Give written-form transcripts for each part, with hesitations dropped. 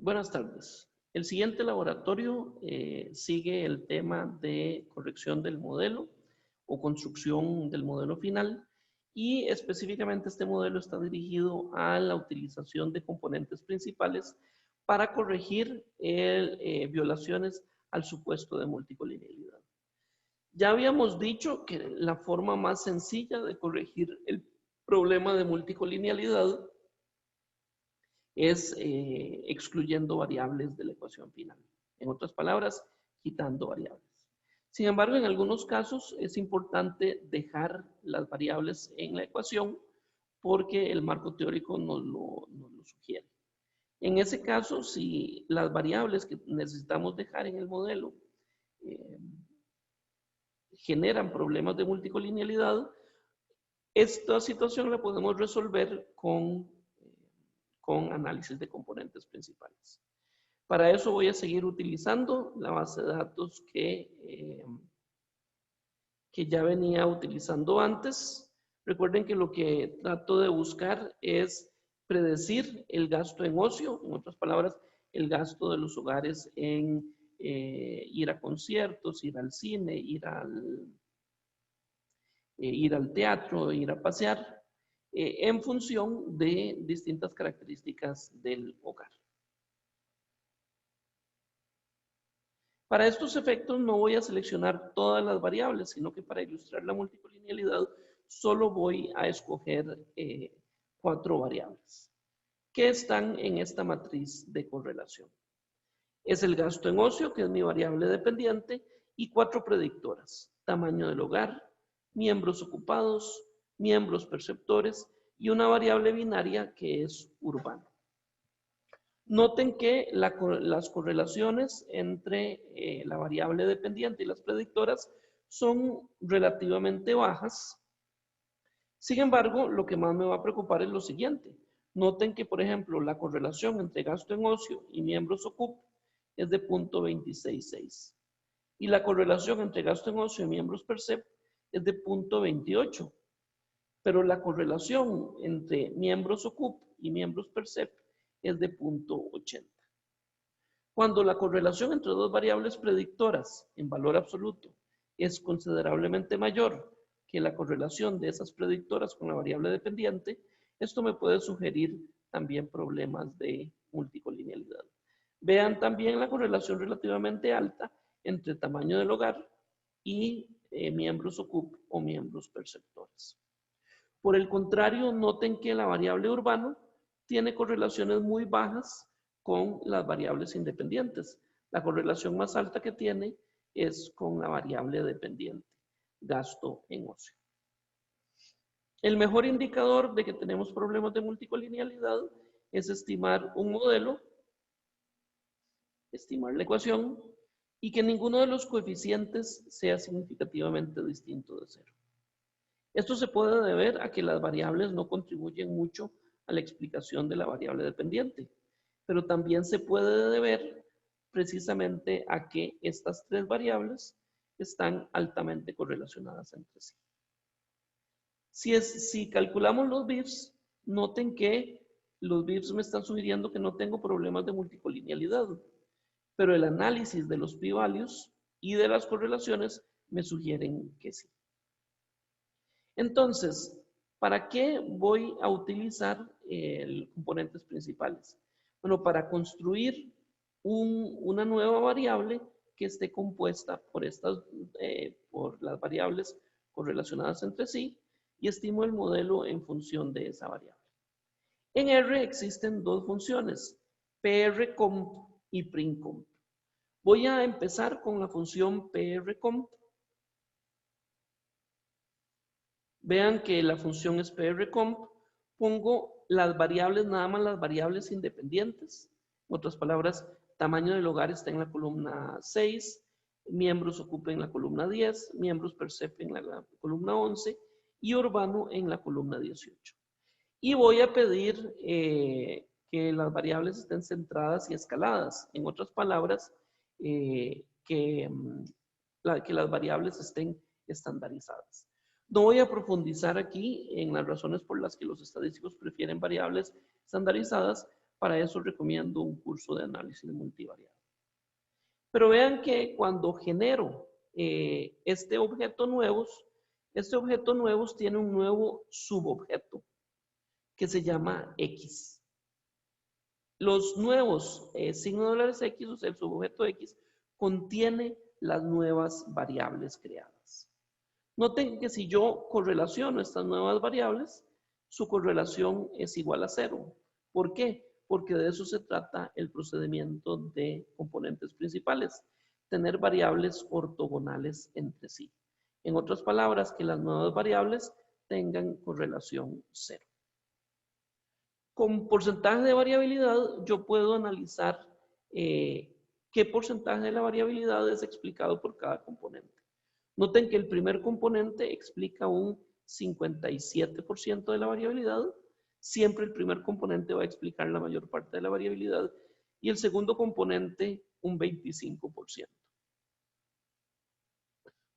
Buenas tardes. El siguiente laboratorio sigue el tema de corrección del modelo o construcción del modelo final y específicamente este modelo está dirigido a la utilización de componentes principales para corregir violaciones al supuesto de multicolinealidad. Ya habíamos dicho que la forma más sencilla de corregir el problema de multicolinealidad es excluyendo variables de la ecuación final. En otras palabras, quitando variables. Sin embargo, en algunos casos es importante dejar las variables en la ecuación porque el marco teórico nos lo sugiere. En ese caso, si las variables que necesitamos dejar en el modelo generan problemas de multicolinealidad, esta situación la podemos resolver con análisis de componentes principales. Para eso voy a seguir utilizando la base de datos que ya venía utilizando antes. Recuerden que lo que trato de buscar es predecir el gasto en ocio, en otras palabras, el gasto de los hogares en ir a conciertos, ir al cine, ir al teatro, ir a pasear, en función de distintas características del hogar. Para estos efectos no voy a seleccionar todas las variables, sino que para ilustrar la multicolinealidad solo voy a escoger 4 variables que están en esta matriz de correlación. Es el gasto en ocio, que es mi variable dependiente, y 4 predictoras: tamaño del hogar, miembros ocupados, miembros perceptores y una variable binaria que es urbano. Noten que las correlaciones entre la variable dependiente y las predictoras son relativamente bajas. Sin embargo, lo que más me va a preocupar es lo siguiente. Noten que, por ejemplo, la correlación entre gasto en ocio y miembros OCUP es de 0.266. Y la correlación entre gasto en ocio y miembros PERCEP es de 0.28. Pero la correlación entre miembros OCUP y miembros PERCEP es de 0.80. Cuando la correlación entre dos variables predictoras en valor absoluto es considerablemente mayor que la correlación de esas predictoras con la variable dependiente, esto me puede sugerir también problemas de multicolinealidad. Vean también la correlación relativamente alta entre tamaño del hogar y miembros OCUP o miembros perceptores. Por el contrario, noten que la variable urbano tiene correlaciones muy bajas con las variables independientes. La correlación más alta que tiene es con la variable dependiente, gasto en ocio. El mejor indicador de que tenemos problemas de multicolinealidad es estimar un modelo, estimar la ecuación, y que ninguno de los coeficientes sea significativamente distinto de 0. Esto se puede deber a que las variables no contribuyen mucho a la explicación de la variable dependiente, pero también se puede deber precisamente a que estas 3 variables están altamente correlacionadas entre sí. Si calculamos los BIFs, noten que los BIFs me están sugiriendo que no tengo problemas de multicolinealidad, pero el análisis de los p-values y de las correlaciones me sugieren que sí. Entonces, ¿para qué voy a utilizar componentes principales? Bueno, para construir una nueva variable que esté compuesta por las variables correlacionadas entre sí y estimo el modelo en función de esa variable. En R existen 2 funciones, prcomp y primcomp. Voy a empezar con la función prcomp. Vean que la función es prcomp. Pongo las variables, nada más las variables independientes. En otras palabras, tamaño del hogar está en la columna 6, miembros ocupa en la columna 10, miembros percep en la columna 11 y urbano en la columna 18. Y voy a pedir que las variables estén centradas y escaladas. En otras palabras, que las variables estén estandarizadas. No voy a profundizar aquí en las razones por las que los estadísticos prefieren variables estandarizadas, Para eso recomiendo un curso de análisis multivariable. Pero vean que cuando genero este objeto nuevos tiene un nuevo subobjeto que se llama X. Los nuevos signos dólares X, o sea, el subobjeto X, contiene las nuevas variables creadas. Noten que si yo correlaciono estas nuevas variables, su correlación es igual a 0. ¿Por qué? Porque de eso se trata el procedimiento de componentes principales, tener variables ortogonales entre sí. En otras palabras, que las nuevas variables tengan correlación 0. Con porcentaje de variabilidad, yo puedo analizar qué porcentaje de la variabilidad es explicado por cada componente. Noten que el primer componente explica un 57% de la variabilidad. Siempre el primer componente va a explicar la mayor parte de la variabilidad y el segundo componente un 25%.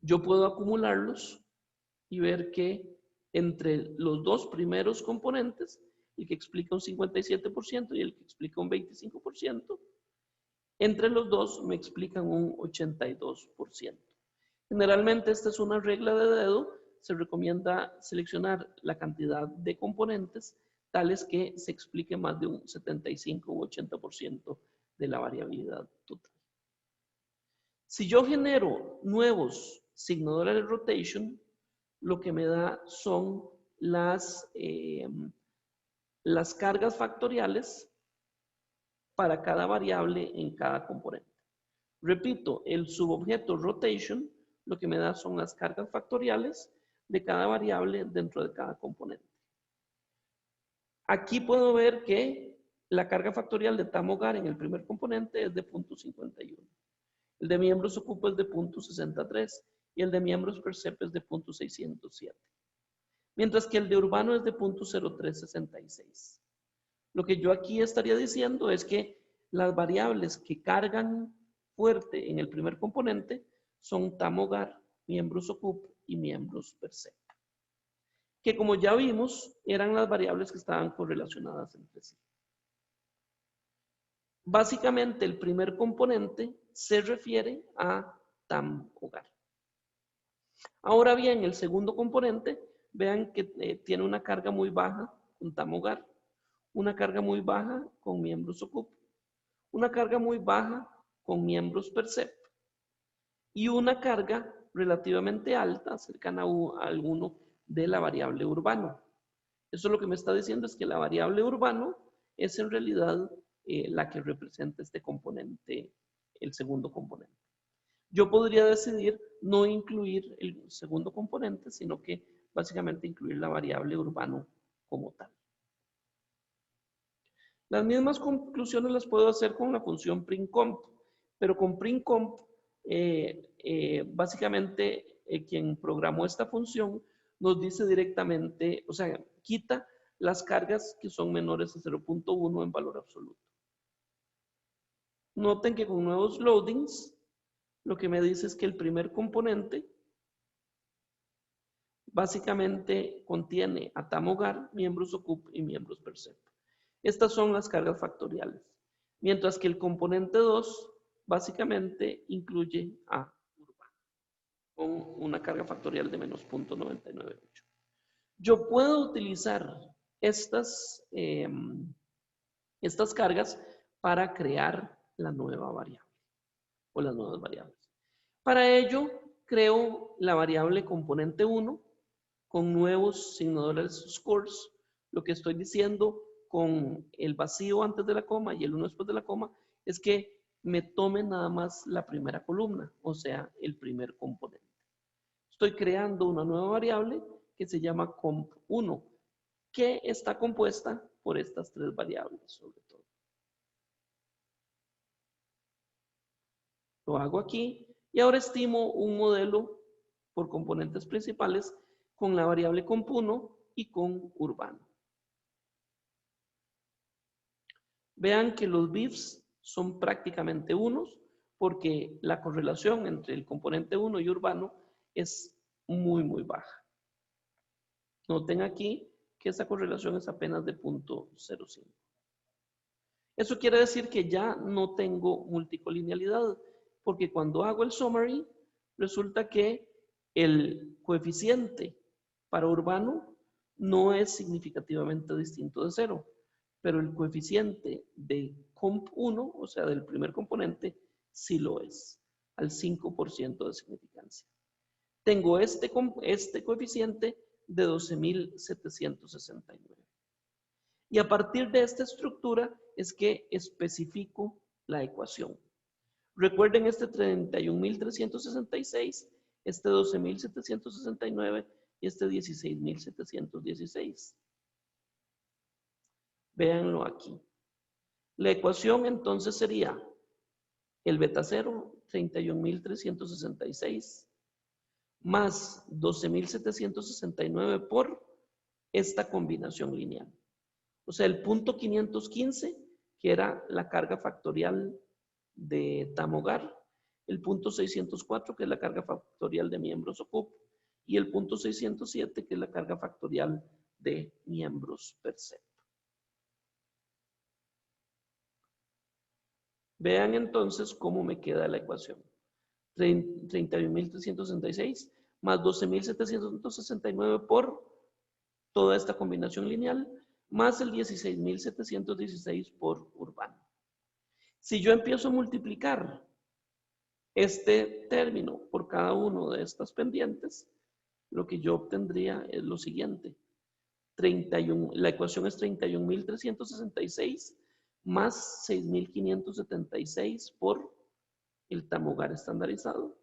Yo puedo acumularlos y ver que entre los dos primeros componentes, el que explica un 57% y el que explica un 25%, entre los dos me explican un 82%. Generalmente esta es una regla de dedo. Se recomienda seleccionar la cantidad de componentes tales que se explique más de un 75 u 80% de la variabilidad total. Si yo genero nuevos signo dólares rotation, lo que me da son las cargas factoriales para cada variable en cada componente. Repito, el subobjeto rotation lo que me da son las cargas factoriales de cada variable dentro de cada componente. Aquí puedo ver que la carga factorial de TAM-hogar en el primer componente es de 0.51. El de miembros ocupa es de 0.63 y el de miembros percep es de 0.607. Mientras que el de urbano es de 0.0366. Lo que yo aquí estaría diciendo es que las variables que cargan fuerte en el primer componente son TAM-hogar, miembros ocup y miembros percep. Que como ya vimos, eran las variables que estaban correlacionadas entre sí. Básicamente, el primer componente se refiere a TAM-hogar. Ahora bien, el segundo componente, vean que tiene una carga muy baja con TAM-hogar, una carga muy baja con miembros ocup, una carga muy baja con miembros percep y una carga relativamente alta, cercana a alguno de la variable urbano. Eso lo que me está diciendo es que la variable urbano es en realidad la que representa este componente, el segundo componente. Yo podría decidir no incluir el segundo componente, sino que básicamente incluir la variable urbano como tal. Las mismas conclusiones las puedo hacer con la función printcomp, pero con printcomp, básicamente quien programó esta función nos dice directamente, o sea, quita las cargas que son menores a 0.1 en valor absoluto. Noten que con nuevos loadings, lo que me dice es que el primer componente básicamente contiene a TAM-hogar, miembros ocup y miembros percep. Estas son las cargas factoriales. Mientras que el componente 2 básicamente incluye a urbano, con una carga factorial de menos 0.998. Yo puedo utilizar estas cargas para crear la nueva variable o las nuevas variables. Para ello, creo la variable componente 1 con nuevos signo dólares scores. Lo que estoy diciendo con el vacío antes de la coma y el 1 después de la coma es que me tome nada más la primera columna, o sea, el primer componente. Estoy creando una nueva variable que se llama comp1, que está compuesta por estas tres variables, sobre todo. Lo hago aquí y ahora estimo un modelo por componentes principales con la variable comp1 y con urbano. Vean que los BIFs son prácticamente unos porque la correlación entre el componente 1 y urbano es muy, muy baja. Noten aquí que esa correlación es apenas de 0.05. Eso quiere decir que ya no tengo multicolinealidad, porque cuando hago el summary, resulta que el coeficiente para urbano no es significativamente distinto de 0, pero el coeficiente de comp1, o sea, del primer componente, sí lo es, al 5% de significancia. Tengo este coeficiente de 12.769. Y a partir de esta estructura es que especifico la ecuación. Recuerden este 31.366, este 12.769 y este 16.716. Véanlo aquí. La ecuación entonces sería el beta 0, 31.366, más 12.769 por esta combinación lineal. O sea, el punto 515, que era la carga factorial de Tamogar, el punto 604, que es la carga factorial de miembros OCUP, y el punto 607, que es la carga factorial de miembros PERCEP. Vean entonces cómo me queda la ecuación. 31.366 más 12.769 por toda esta combinación lineal, más el 16.716 por urbano. Si yo empiezo a multiplicar este término por cada uno de estas pendientes, lo que yo obtendría es lo siguiente. La ecuación es 31.366 más 6.576 por el Tamogar estandarizado,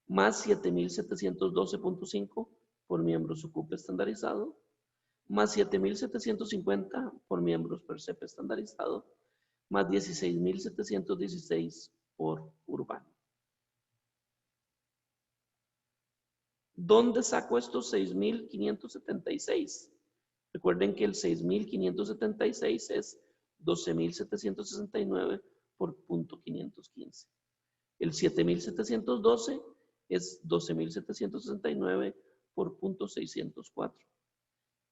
más 7.712.5 por miembros OCUP estandarizado, más 7.750 por miembros PERCEP estandarizado, más 16.716 por urbano. ¿Dónde saco estos 6.576? Recuerden que el 6.576 es 12.769 por punto 515. El 7.712 es 12.769 por punto 604.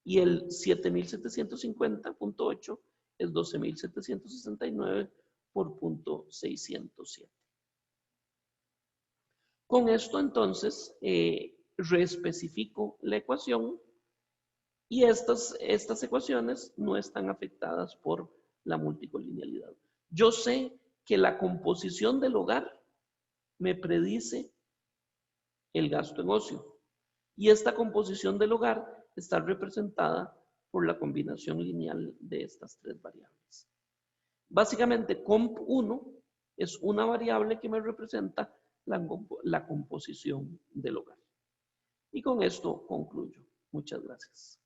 Y el 7.750.8 es 12.769 por punto 607. Con esto entonces reespecifico la ecuación y estas ecuaciones no están afectadas por la multicolinealidad. Yo sé que la composición del hogar me predice el gasto en ocio y esta composición del hogar está representada por la combinación lineal de estas tres variables. Básicamente, comp1 es una variable que me representa la composición del hogar. Y con esto concluyo. Muchas gracias.